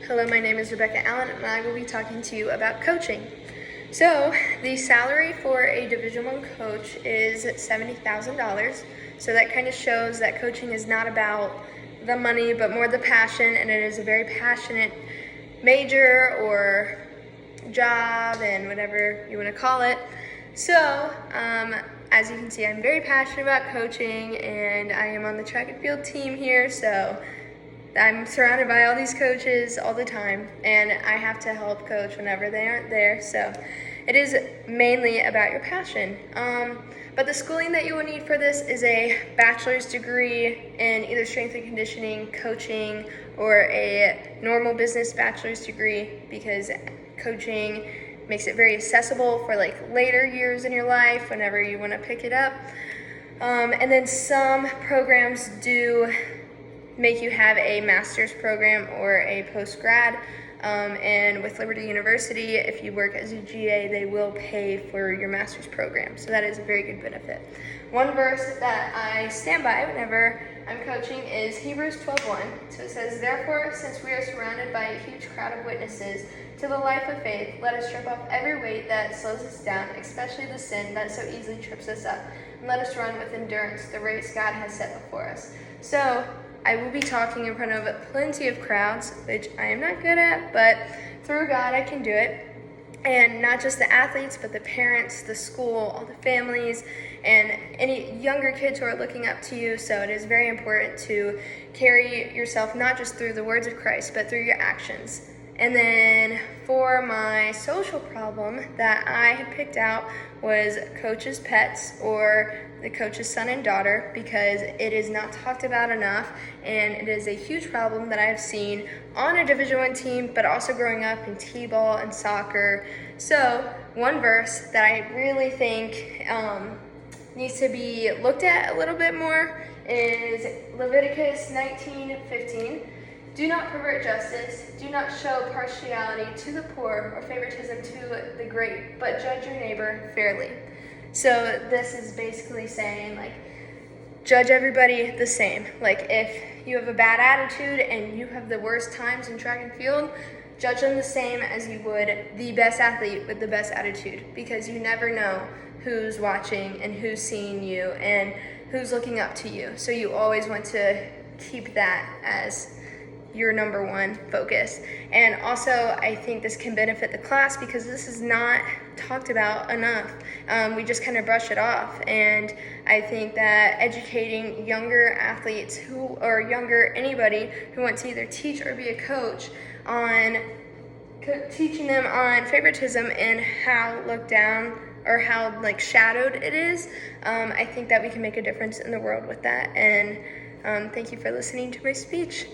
Hello, my name is Rebecca Allen, and I will be talking to you about coaching. So, the salary for a Division I coach is $70,000. So that kind of shows that coaching is not about the money, but more the passion, and it is a very passionate major or job and whatever you want to call it. So, as you can see, I'm very passionate about coaching, and I am on the track and field team here, so I'm surrounded by all these coaches all the time, and I have to help coach whenever they aren't there. So it is mainly about your passion. But the schooling that you will need for this is a bachelor's degree in either strength and conditioning, coaching, or a normal business bachelor's degree, because coaching makes it very accessible for like later years in your life whenever you want to pick it up. And then some programs do make you have a master's program or a post-grad. And with Liberty University, if you work as a GA, they will pay for your master's program. So that is a very good benefit. One verse that I stand by whenever I'm coaching is Hebrews 12:1. So it says, "Therefore, since we are surrounded by a huge crowd of witnesses to the life of faith, let us strip off every weight that slows us down, especially the sin that so easily trips us up. And let us run with endurance the race God has set before us." So I will be talking in front of plenty of crowds, which I am not good at, but through God I can do it. And not just the athletes, but the parents, the school, all the families, and any younger kids who are looking up to you. So it is very important to carry yourself not just through the words of Christ, but through your actions. And then for my social problem that I had picked out was coach's pets, or the coach's son and daughter, because it is not talked about enough, and it is a huge problem that I've seen on a Division I team, but also growing up in t-ball and soccer. So one verse that I really think needs to be looked at a little bit more is Leviticus 19:15. "Do not pervert justice, do not show partiality to the poor or favoritism to the great, but judge your neighbor fairly." So this is basically saying, like, judge everybody the same. Like, if you have a bad attitude and you have the worst times in track and field, judge them the same as you would the best athlete with the best attitude, because you never know who's watching and who's seeing you and who's looking up to you. So you always want to keep that as your number one focus. And also, I think this can benefit the class because this is not talked about enough. We just kind of brush it off. And I think that educating younger athletes who, or younger anybody who wants to either teach or be a coach, on teaching them on favoritism and how looked down or how like shadowed it is, I think that we can make a difference in the world with that. And thank you for listening to my speech.